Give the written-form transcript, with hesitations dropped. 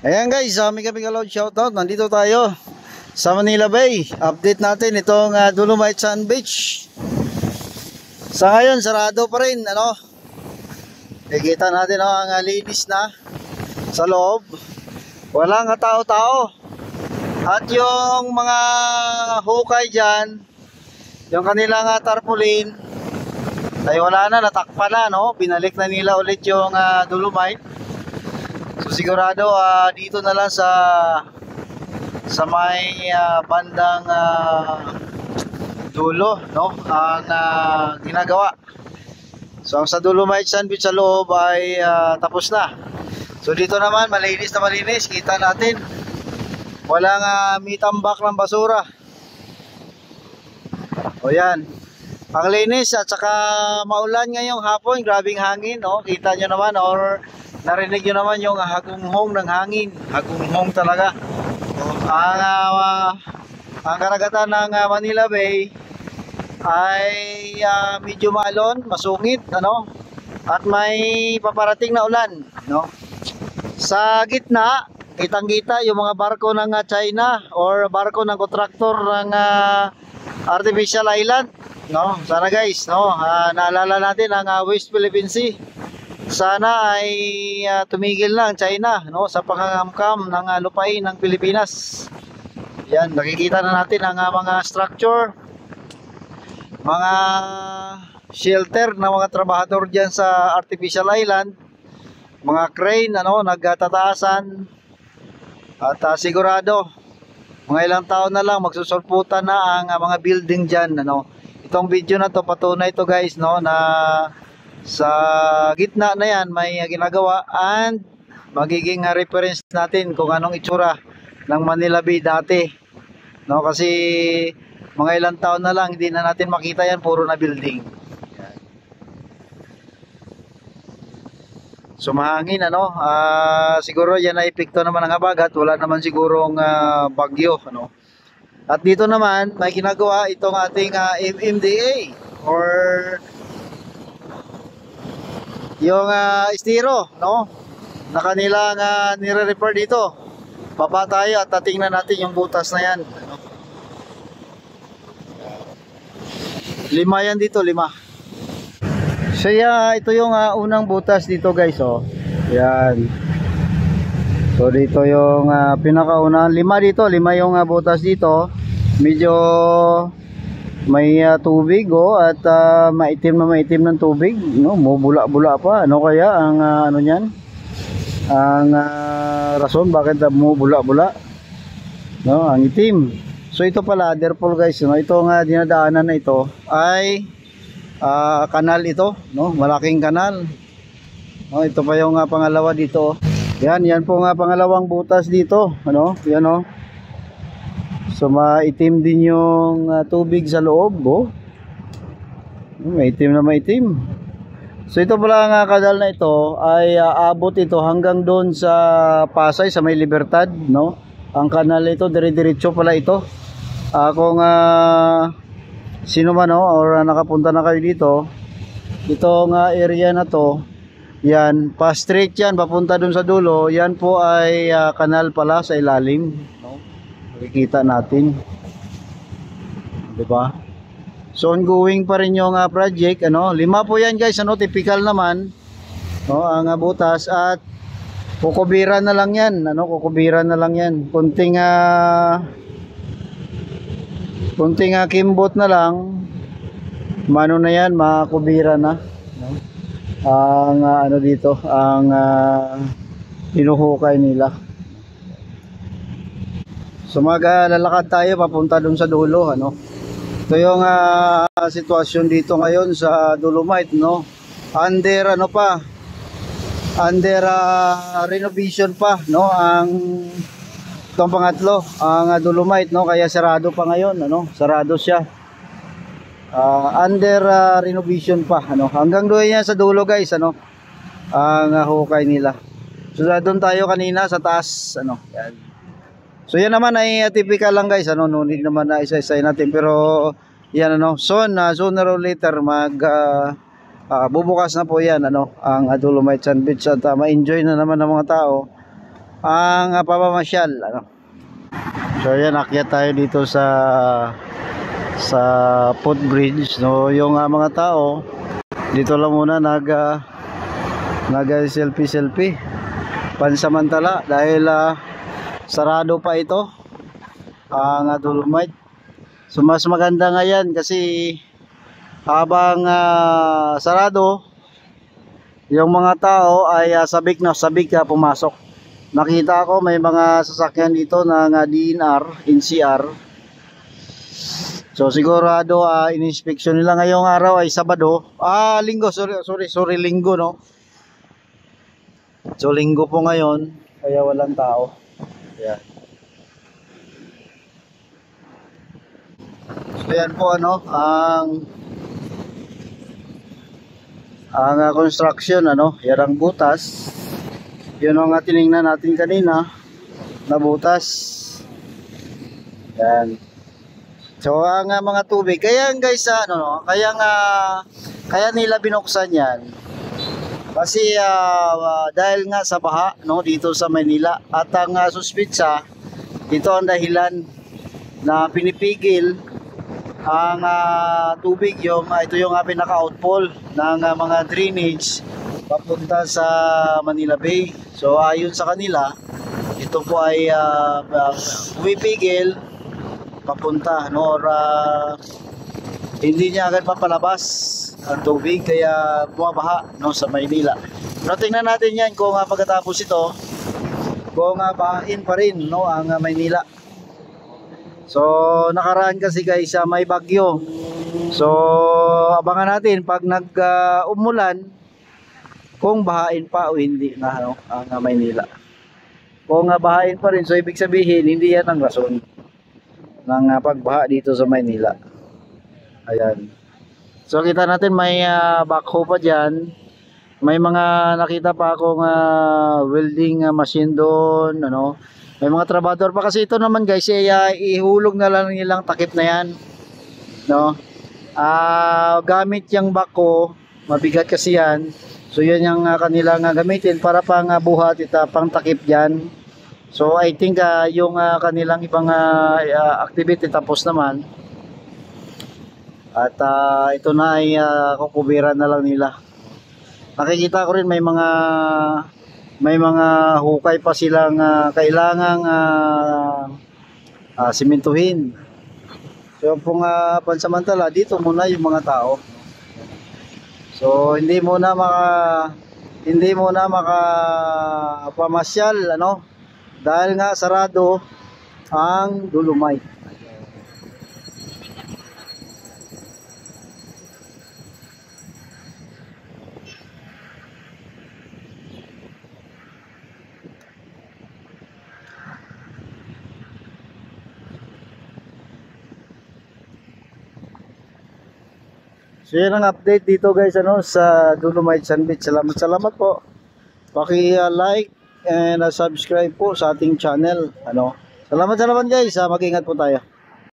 Ayan guys, kami Loud shoutout. Nandito tayo sa Manila Bay. Update natin itong Dolomite Sand Beach. Sa ngayon, sarado pa rin. Nakikita natin ang linis na sa loob. Walang tao-tao. At yung mga hukay dyan, yung kanilang tarpaulin, ay wala na, natakpan na, no? Binalik na nila ulit yung Dolomite. So sigurado dito na lang sa may bandang dulo, no, ang ginagawa. So ang sa Dolomite Sand Beach sa loob ay tapos na. So dito naman malinis na malinis, kita natin walang mitambak ng basura. O yan, ang linis at saka maulan ngayong hapon, grabing hangin, no? Kita nyo naman or narinig nyo naman yung hagunghong ng hangin. Hagunghong talaga. Ang karagatan ng Manila Bay ay medyo maalon, masungit, at may paparating na ulan, no? Sa gitna, kitang-kita yung mga barko ng China or barko ng kontraktor ng Artificial Island, no? Sana guys, no, naalala natin ang West Philippine Sea. Sana ay tumigil na ang China, no, sa pangangamkam ng lupain ng Pilipinas. Yan, nakikita na natin ang mga structure, mga shelter ng mga trabahador dyan sa Artificial Island, mga crane, nagtataasan. At sigurado mga ilang taon na lang magsusulputan na ang mga building dyan, Itong video na to patunay to guys, no, na sa gitna na yan may ginagawa and magiging reference natin kung anong itsura ng Manila Bay dati, no, kasi mga ilang taon na lang hindi na natin makita yan, puro na building. Yan. So mahangin, siguro yan ay epekto naman ng habagat, wala naman sigurong bagyo, At dito naman may ginagawa itong ating MMDA or yung estero, no, na kanilang nire-repair dito. Baba tayo at tingnan natin yung butas na yan, Lima yan dito, 5. So ito yung unang butas dito guys, yan. So dito yung pinakauna, 5 dito, 5 yung butas dito. Medyo may tubig, at maitim ng tubig, no, mubula-bula pa. Ano kaya ang niyan? Ang rason bakit mubula-bula, no, ang itim. So ito pala Derpol guys, no. Ito nga dinadaanan na ito ay kanal ito, no, malaking kanal. No, ito pa yung pangalawa dito. Yan po nga pangalawang butas dito, yan. So maitim din yung tubig sa loob, maitim na maitim. So ito pala nga kanal na ito ay abot ito hanggang doon sa Pasay, sa may Libertad, no. Ang kanal ito dire-diretso pala ito. Kung sino man, or nakapunta na kayo dito, itong area na to, yan, pa straight yan papunta dun sa dulo. Yan po ay kanal pala sa ilalim, no? Makikita natin, diba? So ongoing pa rin yung project, 5 po yan guys, typical naman, no, ang butas. At kukubiran na lang yan, kukubiran na lang yan. Kunting kimbot na lang, mano na yan, makakubira na, no? Ang dito, ang hinuhukay nila. So maglalakad tayo papunta dun sa dulo, Ito yung sitwasyon dito ngayon sa Dolomite, no. Under renovation pa, no, ang itong pangatlo, ang Dolomite, no, kaya sarado pa ngayon, sarado siya. Under renovation pa, hanggang doon yan sa dulo guys, ang hukay nila. So doon tayo kanina sa taas, yan. So yan naman ay typical lang guys, no need naman na isa-isay natin, pero yan, sooner or later bubukas na po yan, ang Dolomite Sand Beach, at ma-enjoy na naman ng mga tao ang pamamasyal, ano. So yan, akyat tayo dito sa footbridge, no. Yung mga tao dito lang muna nag selfie pansamantala dahil sarado pa ito ang Dolomite. So mas maganda nga yan kasi habang sarado, yung mga tao ay sabik na sabik pumasok. Nakita ko may mga sasakyan dito ng DNR, NCR. So sigurado in-inspection nila. Ngayong araw ay Sabado, Linggo, sorry, Linggo, no. So Linggo po ngayon, kaya walang tao. Ayan. So yan po ano, ang construction, ano, yan ang butas. Yun ang tinignan natin kanina na butas. Yan. So ang mga tubig, kaya guys kaya nila binuksan yan. Kasi dahil nga sa baha, no, dito sa Manila, at ang suspitsa, ito ang dahilan na pinipigil ang tubig, ito yung pinaka-outfall ng mga drainage papunta sa Manila Bay. So ayon sa kanila, ito po ay pumipigil papunta, no, or hindi niya agad papalabas ang tubig, kaya bumabaha, no, sa Maynila. Pero tingnan natin yan kung pagkatapos ito, kung bahain pa rin, no, ang Maynila. So nakaraan kasi guys may bagyo. So abangan natin pag umulan kung bahain pa o hindi na, no, ang Maynila. Kung bahain pa rin, so ibig sabihin hindi yan ang rason ng pagbaha dito sa Maynila. Ayan. So kita natin may backhoe pa dyan. May mga nakita pa akong welding machine doon, ano. May mga trabador pa kasi ito naman guys, ihulog na lang nilang takip na yan, no. Gamit yung backhoe, mabigat kasi yan. So yan yung kanilang gamitin para pang buhat, pang takip dyan. So I think yung kanilang ibang activity tapos naman. At ito na ay kukubiran na lang nila. Nakikita ko rin may mga hukay pa silang kailangang simentuhin. So kung pansamantala dito muna yung mga tao. So hindi muna pamasyal, ano, dahil nga sarado ang Dolomite. So yan ang update dito guys, ano, sa Dolomite Sand Beach. Salamat po. Paki-like and subscribe po sa ating channel, ano. Salamat guys, mag-ingat po tayo.